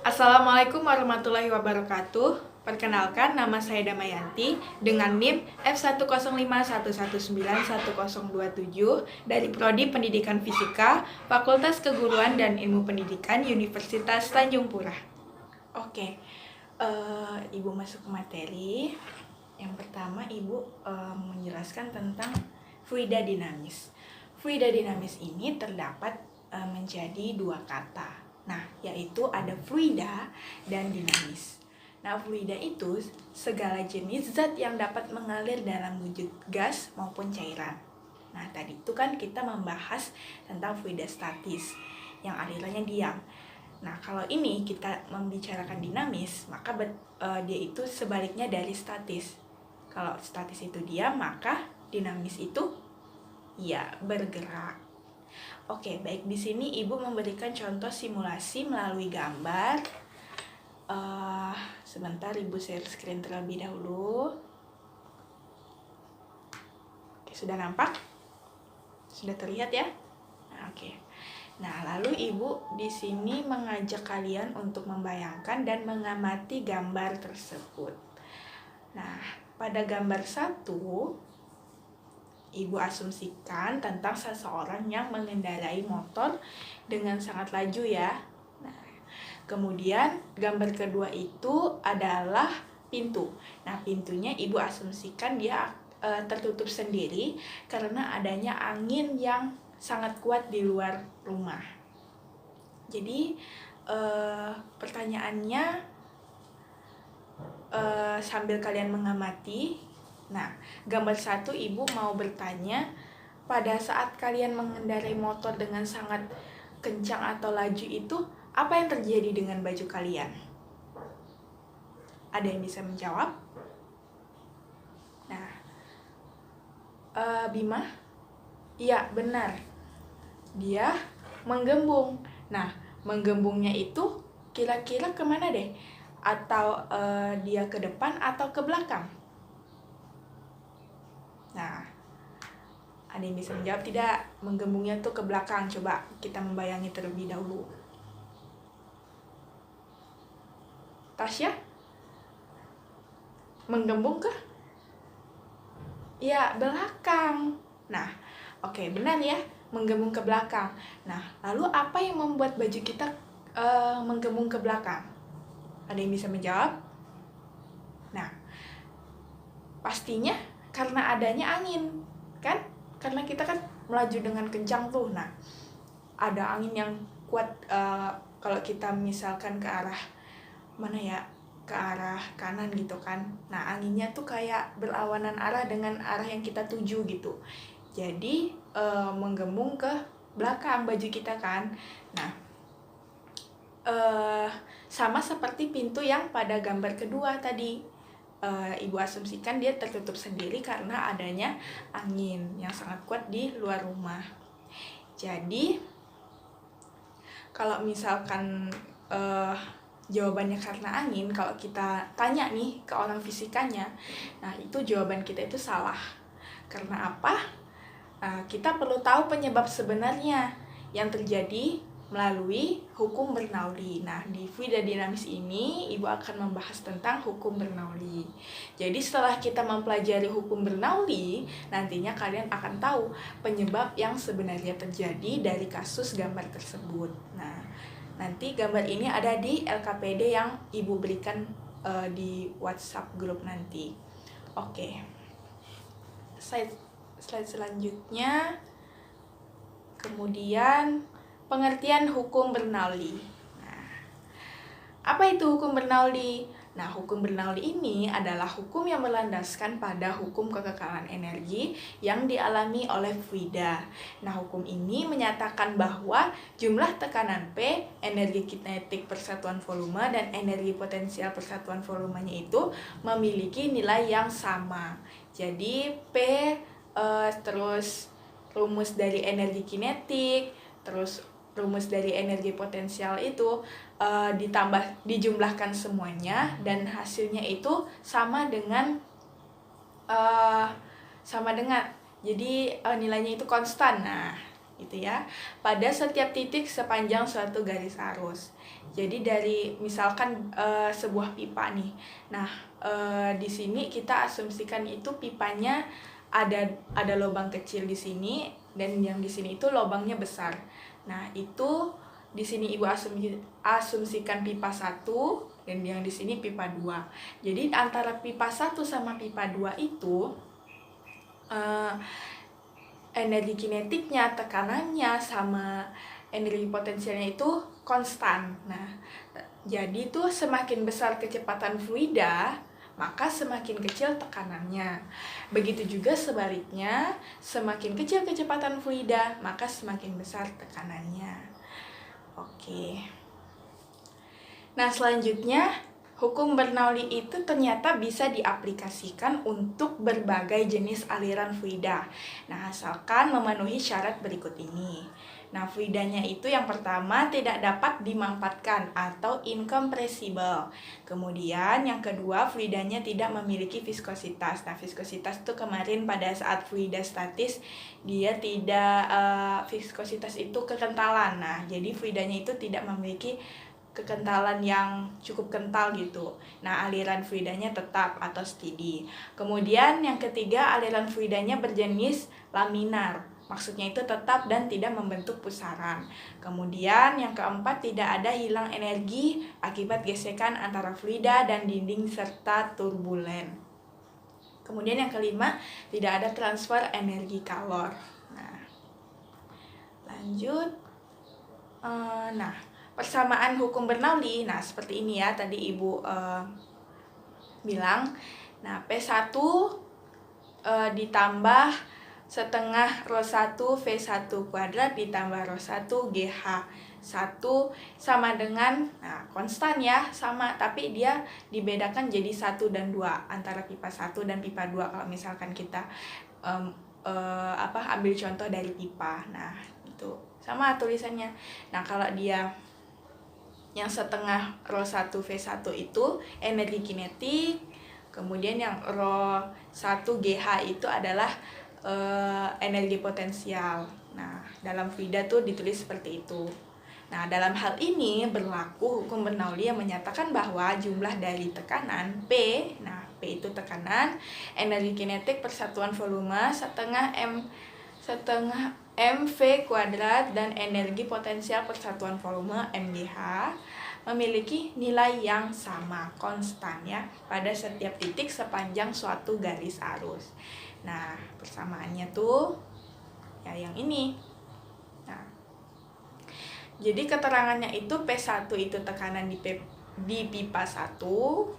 Assalamualaikum warahmatullahi wabarakatuh. Perkenalkan, nama saya Damayanti dengan NIM F105119127 dari Prodi Pendidikan Fisika, Fakultas Keguruan dan Ilmu Pendidikan Universitas Tanjung Pura. Oke, Ibu masuk ke materi. Yang pertama, Ibu menjelaskan tentang fluida dinamis. Fluida dinamis ini terdapat menjadi dua kata. Nah, yaitu ada fluida dan dinamis. Nah, fluida itu segala jenis zat yang dapat mengalir dalam wujud gas maupun cairan. Nah, tadi itu kan kita membahas tentang fluida statis yang alirannya diam. Nah, kalau ini kita membicarakan dinamis, maka dia itu sebaliknya dari statis. Kalau statis itu diam, maka dinamis itu ya bergerak. Oke, baik, di sini Ibu memberikan contoh simulasi melalui gambar. Sebentar, Ibu share screen terlebih dahulu. Oke, sudah nampak? Sudah terlihat ya? Nah, oke. Nah, lalu Ibu di sini mengajak kalian untuk membayangkan dan mengamati gambar tersebut. Nah, pada gambar 1, Ibu asumsikan tentang seseorang yang mengendarai motor dengan sangat laju ya. Nah, kemudian gambar kedua itu adalah pintu. Nah, pintunya Ibu asumsikan dia tertutup sendiri karena adanya angin yang sangat kuat di luar rumah. Jadi pertanyaannya sambil kalian mengamati. Nah, gambar 1 Ibu mau bertanya, pada saat kalian mengendarai motor dengan sangat kencang atau laju itu, apa yang terjadi dengan baju kalian? Ada yang bisa menjawab? Nah, Bima? Iya, benar. Dia menggembung. Nah, menggembungnya itu kira-kira kemana deh? Atau dia ke depan atau ke belakang? Nah, ada yang bisa menjawab tidak? Menggembungnya tuh ke belakang. Coba kita membayangi terlebih dahulu. Tasya? Menggembung ke? Ya, belakang. Nah, oke, benar ya. Menggembung ke belakang. Nah, lalu apa yang membuat baju kita menggembung ke belakang? Ada yang bisa menjawab? Nah, pastinya karena adanya angin, kan? Karena kita kan melaju dengan kencang tuh. Nah, ada angin yang kuat kalau kita misalkan ke arah mana ya? Ke arah kanan gitu kan. Nah, anginnya tuh kayak berlawanan arah dengan arah yang kita tuju gitu. Jadi menggembung ke belakang baju kita kan. Nah, sama seperti pintu yang pada gambar kedua tadi. Ibu asumsikan dia tertutup sendiri karena adanya angin yang sangat kuat di luar rumah. Jadi kalau misalkan jawabannya karena angin, kalau kita tanya nih ke orang fisikanya, nah itu jawaban kita itu salah. Karena apa? Kita perlu tahu penyebab sebenarnya yang terjadi melalui hukum Bernoulli. Nah, di fluida dinamis ini Ibu akan membahas tentang hukum Bernoulli. Jadi setelah kita mempelajari hukum Bernoulli, nantinya kalian akan tahu penyebab yang sebenarnya terjadi dari kasus gambar tersebut. Nah, nanti gambar ini ada di LKPD yang Ibu berikan di WhatsApp grup nanti. Oke. Slide selanjutnya. Kemudian pengertian hukum Bernoulli. Nah, apa itu hukum Bernoulli? Nah, hukum Bernoulli ini adalah hukum yang berlandaskan pada hukum kekekalan energi yang dialami oleh fluida. Nah, hukum ini menyatakan bahwa jumlah tekanan P, energi kinetik persatuan volume, dan energi potensial persatuan volumenya itu memiliki nilai yang sama. Jadi, P terus rumus dari energi kinetik, terus rumus dari energi potensial itu dijumlahkan semuanya dan hasilnya itu sama dengan jadi nilainya itu konstan. Nah, gitu ya, pada setiap titik sepanjang suatu garis arus. Jadi dari misalkan sebuah pipa nih. Nah, di sini kita asumsikan itu pipanya ada lubang kecil di sini dan yang di sini itu lubangnya besar. Nah, itu di sini Ibu asumsikan pipa 1 dan yang di sini pipa 2. Jadi antara pipa 1 sama pipa 2 itu energi kinetiknya, tekanannya sama energi potensialnya itu konstan. Nah, jadi itu semakin besar kecepatan fluida, maka semakin kecil tekanannya. Begitu juga sebaliknya, semakin kecil kecepatan fluida, maka semakin besar tekanannya. Oke. Nah, selanjutnya hukum Bernoulli itu ternyata bisa diaplikasikan untuk berbagai jenis aliran fluida. Nah, asalkan memenuhi syarat berikut ini. Nah, fluidanya itu yang pertama tidak dapat dimanfaatkan atau incompressible. Kemudian yang kedua, fluidanya tidak memiliki viskositas. Nah, viskositas itu kemarin pada saat fluida statis dia tidak viskositas itu kekentalan. Nah, jadi fluidanya itu tidak memiliki kekentalan yang cukup kental gitu. Nah, aliran fluidanya tetap atau steady. Kemudian yang ketiga, aliran fluidanya berjenis laminar. Maksudnya itu tetap dan tidak membentuk pusaran. Kemudian yang keempat, tidak ada hilang energi akibat gesekan antara fluida dan dinding serta turbulen. Kemudian yang kelima, tidak ada transfer energi kalor. Nah, lanjut. Persamaan hukum Bernoulli, nah seperti ini ya, tadi Ibu bilang. Nah, P1 ditambah setengah ρ1 V1 kuadrat ditambah ρ1 GH1 sama dengan, nah konstan ya, sama, tapi dia dibedakan jadi 1 dan 2, antara pipa 1 dan pipa 2 kalau misalkan kita ambil contoh dari pipa. Nah, itu sama tulisannya. Nah, kalau dia yang setengah ρ1 V1 itu energi kinetik, kemudian yang ρ1 GH itu adalah energi potensial. Nah, dalam fluida tuh ditulis seperti itu. Nah, dalam hal ini berlaku hukum Bernoulli yang menyatakan bahwa jumlah dari tekanan P, nah P itu tekanan, energi kinetik persatuan volume setengah mv kuadrat dan energi potensial persatuan volume mgh memiliki nilai yang sama, konstan ya, pada setiap titik sepanjang suatu garis arus. Nah, persamaannya tuh ya yang ini. Nah, jadi keterangannya itu P1 itu tekanan di pipa 1.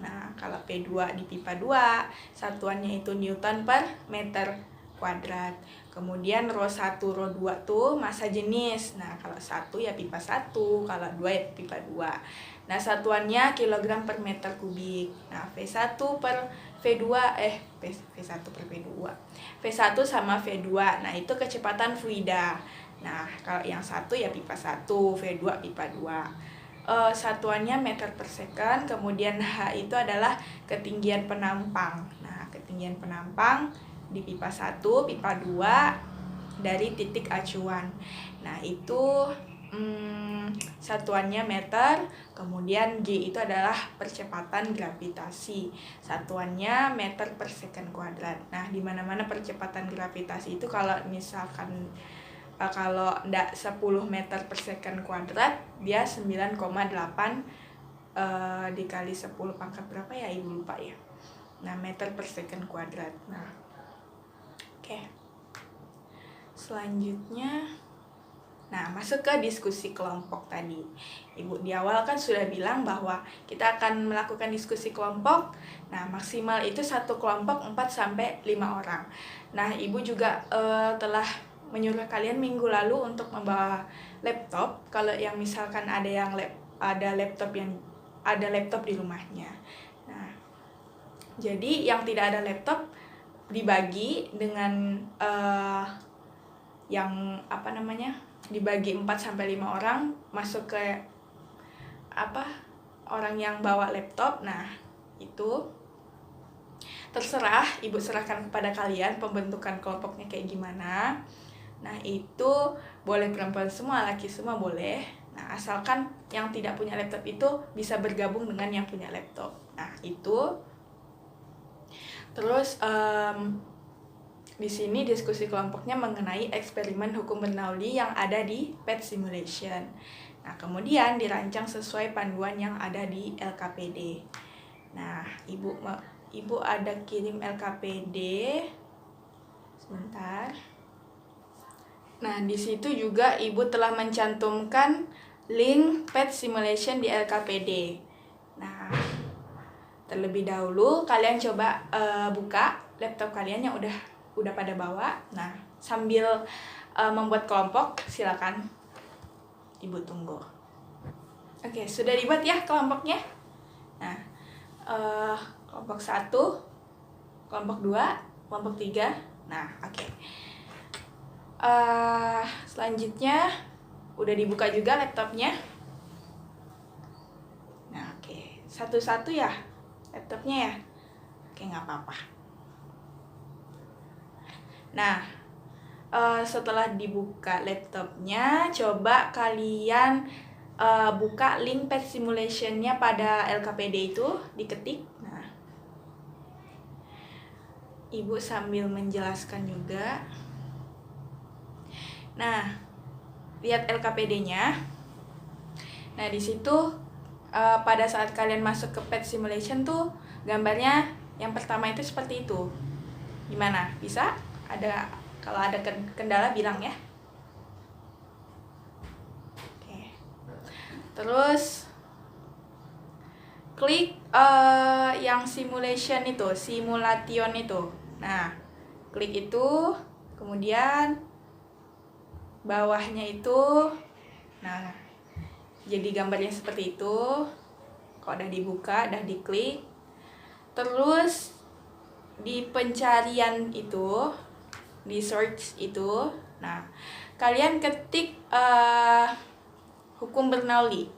Nah, kalau P2 di pipa 2, satuannya itu Newton per meter kuadrat. Kemudian ρ1, ρ2 tuh massa jenis. Nah, kalau 1 ya pipa 1, kalau 2 ya pipa 2. Nah, satuannya kilogram per meter kubik. Nah, V1 per V2 V1 per V2. V1 sama V2. Nah, itu kecepatan fluida. Nah, kalau yang 1 ya pipa 1, V2 pipa 2. Satuannya meter per second, kemudian H itu adalah ketinggian penampang. Nah, ketinggian penampang di pipa 1, pipa 2 dari titik acuan. Nah, itu satuannya meter, kemudian G itu adalah percepatan gravitasi. Satuannya meter per second kuadrat. Nah, di mana-mana percepatan gravitasi itu kalau misalkan kalau enggak 10 meter per second kuadrat, dia 9,8 dikali 10 pangkat berapa ya, Ibu lupa ya. Nah, meter per second kuadrat. Nah, oke. Selanjutnya, nah masuk ke diskusi kelompok tadi. Ibu di awal kan sudah bilang bahwa kita akan melakukan diskusi kelompok. Nah, maksimal itu satu kelompok 4-5 orang. Nah, Ibu juga telah menyuruh kalian minggu lalu untuk membawa laptop kalau yang misalkan ada laptop di rumahnya. Nah, jadi yang tidak ada laptop dibagi dengan dibagi 4-5 orang masuk ke orang yang bawa laptop. Nah, itu terserah, Ibu serahkan kepada kalian pembentukan kelompoknya kayak gimana. Nah, itu boleh perempuan semua, laki semua boleh. Nah, asalkan yang tidak punya laptop itu bisa bergabung dengan yang punya laptop. Nah, itu. Terus di sini diskusi kelompoknya mengenai eksperimen hukum Bernoulli yang ada di PET Simulation. Nah, kemudian dirancang sesuai panduan yang ada di LKPD. Nah, Ibu ada kirim LKPD. Sebentar. Nah, di situ juga Ibu telah mencantumkan link PET Simulation di LKPD. Nah, terlebih dahulu kalian coba buka laptop kalian yang udah pada bawa. Nah, sambil membuat kelompok, silakan Ibu tunggu. Oke, sudah dibuat ya kelompoknya. Nah, kelompok 1, kelompok 2, kelompok 3. Nah, oke. Selanjutnya udah dibuka juga laptopnya. Nah, oke. Satu-satu ya laptopnya ya. Oke, nggak apa-apa. Nah, setelah dibuka laptopnya, coba kalian buka link PET Simulation-nya pada LKPD itu, diketik. Nah, Ibu sambil menjelaskan juga. Nah, lihat LKPD-nya. Nah, di situ pada saat kalian masuk ke PET Simulation tuh gambarnya yang pertama itu seperti itu. Gimana? Bisa? Kalau ada kendala bilang ya. Oke. Terus klik yang simulation itu, simulation itu. Nah, klik itu, kemudian bawahnya itu, nah, jadi gambarnya seperti itu. Kalau udah dibuka, udah diklik, terus di pencarian itu, di search itu, nah, kalian ketik hukum Bernoulli.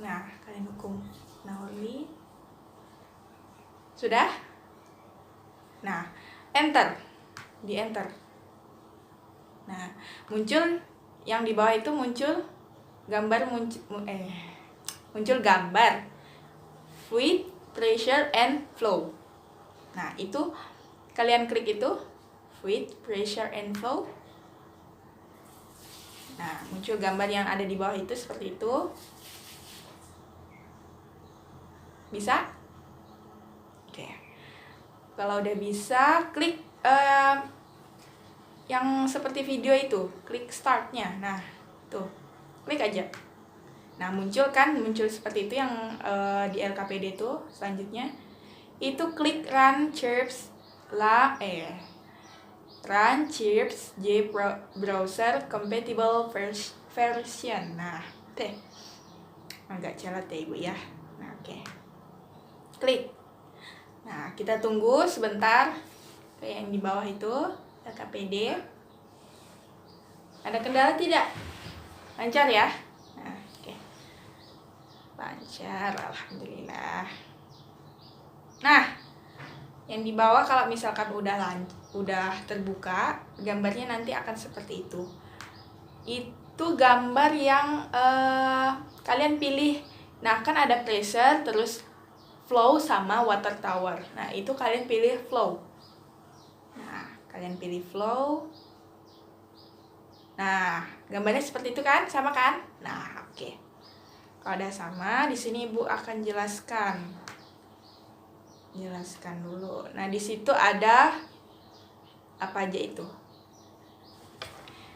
Nah, kalian hukum Bernoulli. Sudah? Nah, enter. Di enter. Nah, muncul yang di bawah itu muncul gambar muncul gambar fluid, pressure, and flow. Nah, itu kalian klik itu fluid, pressure, and flow. Nah, muncul gambar yang ada di bawah itu seperti itu. Bisa? Oke. Kalau udah bisa, klik yang seperti video itu, klik startnya. Nah, tuh, klik aja. Nah, muncul seperti itu yang di LKPD itu. Selanjutnya itu klik run chirps J browser compatible version. Nah, agak celat ya Ibu ya. Nah, oke. Klik. Nah, kita tunggu sebentar kayak yang di bawah itu LKPD. Ada kendala tidak? Lancar ya? Nah, oke. Lancar, alhamdulillah. Nah, yang di bawah kalau misalkan udah terbuka, gambarnya nanti akan seperti itu. Itu gambar yang kalian pilih. Nah, kan ada pressure, terus flow sama water tower. Nah, itu kalian pilih flow. Nah, kalian pilih flow. Nah, gambarnya seperti itu kan? Sama kan? Nah, oke. Kalau ada sama, di sini Ibu akan jelaskan dulu. Nah, di situ ada apa aja itu?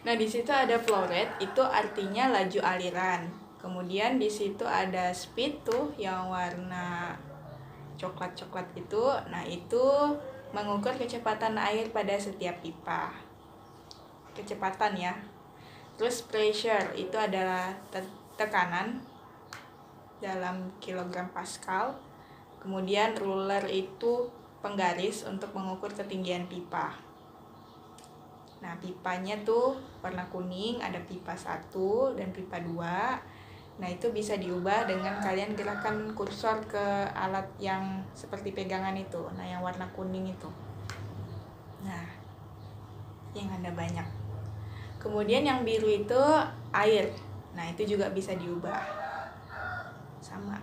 Nah, di situ ada flow rate, itu artinya laju aliran. Kemudian di situ ada speed tuh yang warna coklat-coklat itu. Nah, itu mengukur kecepatan air pada setiap pipa. Kecepatan ya. Terus pressure itu adalah tekanan dalam kilogram pascal. Kemudian ruler itu penggaris untuk mengukur ketinggian pipa. Nah, pipanya tuh warna kuning, ada pipa 1 dan pipa 2. Nah, itu bisa diubah dengan kalian gerakan kursor ke alat yang seperti pegangan itu. Nah, yang warna kuning itu. Nah, yang ada banyak. Kemudian yang biru itu air. Nah, itu juga bisa diubah. Sama.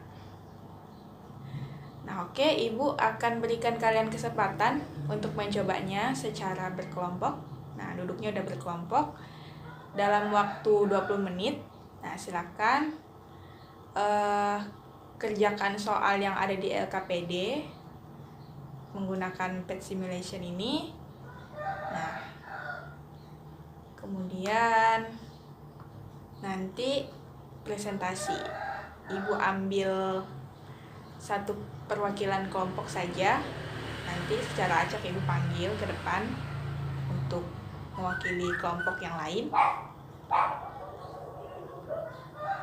Nah, oke, Ibu akan berikan kalian kesempatan untuk mencobanya secara berkelompok. Nah, duduknya udah berkelompok dalam waktu 20 menit. Nah, silakan kerjakan soal yang ada di LKPD menggunakan pet simulation ini. Nah, kemudian nanti presentasi. Ibu ambil satu perwakilan kelompok saja. Nanti secara acak Ibu panggil ke depan untuk mewakili kelompok yang lain.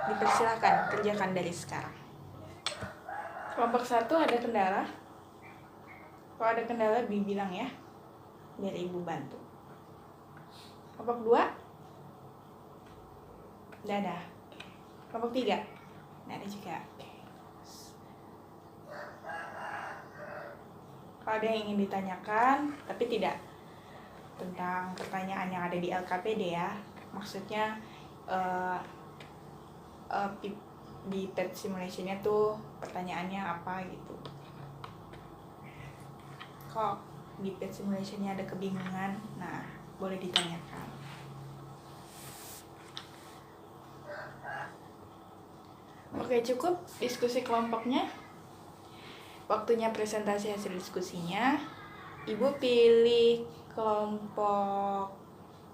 Dipersilakan kerjakan dari sekarang. Kelompok 1 ada kendala? Kalau ada kendala bilang ya, biar Ibu bantu. Kelompok 2? Udah ada. Kelompok 3? Udah ada juga. Kalau ada yang ingin ditanyakan, tapi tidak tentang pertanyaan yang ada di LKPD ya, maksudnya di pet simulationnya tuh pertanyaannya apa gitu. Kok di pet simulationnya ada kebingungan, nah boleh ditanyakan. Oke, cukup diskusi kelompoknya. Waktunya presentasi hasil diskusinya. Ibu pilih kelompok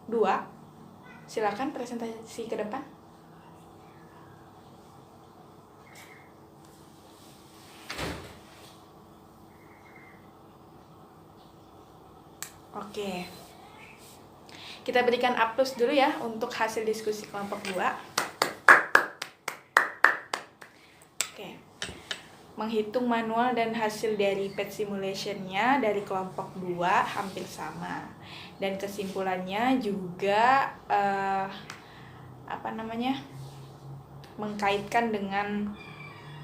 2. Silakan presentasi ke depan. Oke. Kita berikan aplaus dulu ya untuk hasil diskusi kelompok 2. Oke. Menghitung manual dan hasil dari pet simulation-nya dari kelompok 2 hampir sama. Dan kesimpulannya juga mengkaitkan dengan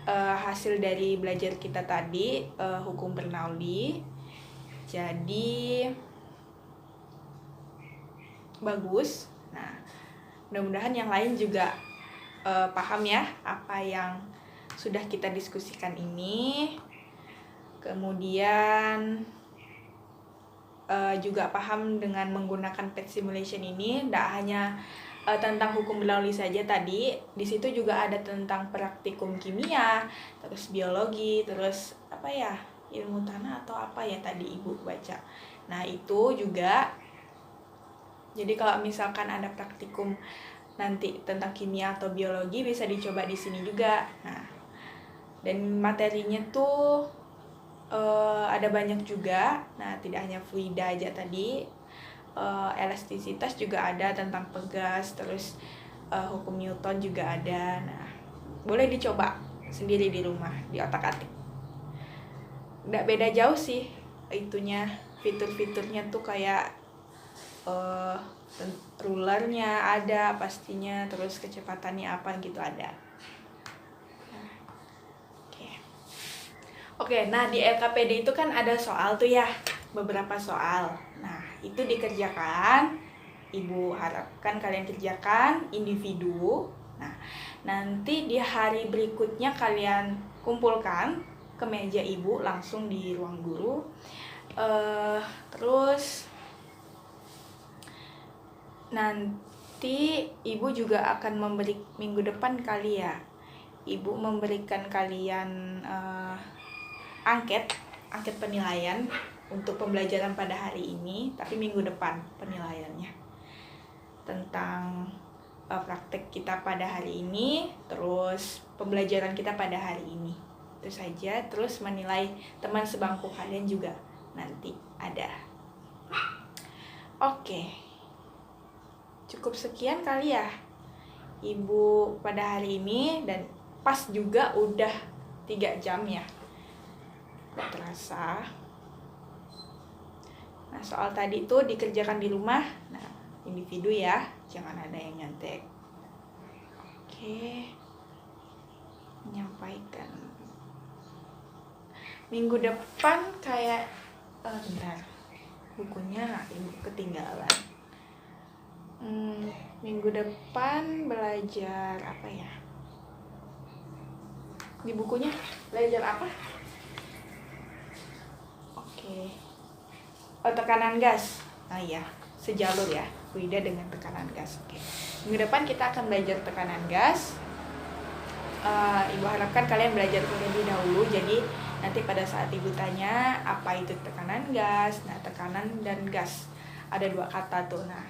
hasil dari belajar kita tadi, hukum Bernoulli. Jadi bagus. Nah, mudah-mudahan yang lain juga paham ya apa yang sudah kita diskusikan ini. Kemudian juga paham dengan menggunakan pet simulation ini. Tidak hanya tentang hukum Bernoulli saja tadi. Di situ juga ada tentang praktikum kimia, terus biologi, terus ilmu tanah atau apa ya tadi Ibu baca. Nah, itu juga. Jadi kalau misalkan ada praktikum nanti tentang kimia atau biologi bisa dicoba di sini juga. Nah, dan materinya tuh ada banyak juga. Nah, tidak hanya fluida aja tadi, elastisitas juga ada, tentang pegas, terus hukum Newton juga ada. Nah, boleh dicoba sendiri di rumah, di otak-atik. Nggak beda jauh sih itunya, fitur-fiturnya tuh kayak rulernya ada pastinya, terus kecepatannya apa gitu ada. Oke, nah di LKPD itu kan ada soal tuh ya, beberapa soal. Nah, itu dikerjakan, Ibu harapkan kalian kerjakan individu. Nah, nanti di hari berikutnya kalian kumpulkan ke meja Ibu langsung di ruang guru. Terus nanti Ibu juga akan minggu depan kali ya, Ibu memberikan kalian angket penilaian untuk pembelajaran pada hari ini, tapi minggu depan penilaiannya tentang praktek kita pada hari ini, terus pembelajaran kita pada hari ini. Itu saja, terus menilai teman sebangku kalian juga nanti ada. Oke. Cukup sekian kali ya Ibu pada hari ini, dan pas juga udah 3 jam ya. Gak terasa. Nah, soal tadi itu dikerjakan di rumah. Nah, individu ya, jangan ada yang nyontek. Oke. Menyampaikan. Minggu depan kayak bentar. Bukunya Ibu ketinggalan. Minggu depan belajar apa ya? Di bukunya belajar apa? Oke. Oh, tekanan gas. Nah iya, sejalur ya. Wida dengan tekanan gas. Oke. Minggu depan kita akan belajar tekanan gas. Ibu harapkan kalian belajar terlebih dahulu. Jadi nanti pada saat ibu tanya apa itu tekanan gas, nah tekanan dan gas ada dua kata tuh. Nah,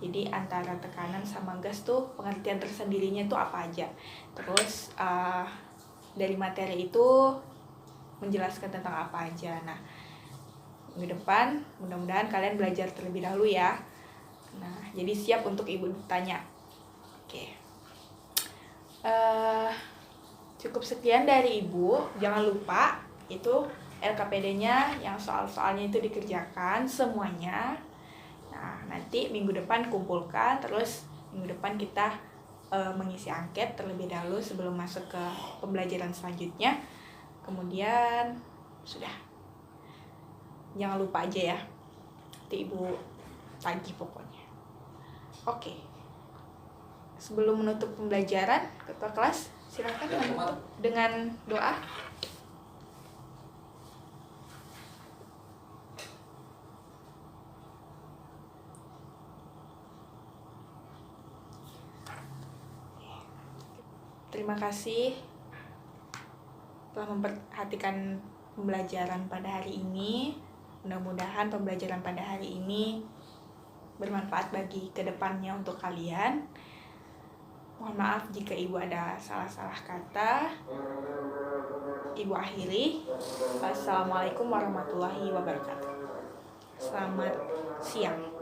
jadi antara tekanan sama gas tuh pengertian tersendirinya tuh apa aja. Terus dari materi itu menjelaskan tentang apa aja. Nah, minggu depan mudah-mudahan kalian belajar terlebih dahulu ya. Nah, jadi siap untuk ibu tanya. Oke. Cukup sekian dari ibu. Jangan lupa itu LKPD-nya yang soal-soalnya itu dikerjakan semuanya. Nah, nanti minggu depan kumpulkan, terus minggu depan kita mengisi angket terlebih dahulu sebelum masuk ke pembelajaran selanjutnya. Kemudian sudah. Jangan lupa aja ya. Nanti ibu tagih pokoknya. Oke. Sebelum menutup pembelajaran, ketua kelas silakan menutup dengan doa. Terima kasih telah memperhatikan pembelajaran pada hari ini. Mudah-mudahan pembelajaran pada hari ini bermanfaat bagi kedepannya untuk kalian. Mohon maaf jika ibu ada salah-salah kata. Ibu akhiri. Wassalamualaikum warahmatullahi wabarakatuh. Selamat siang.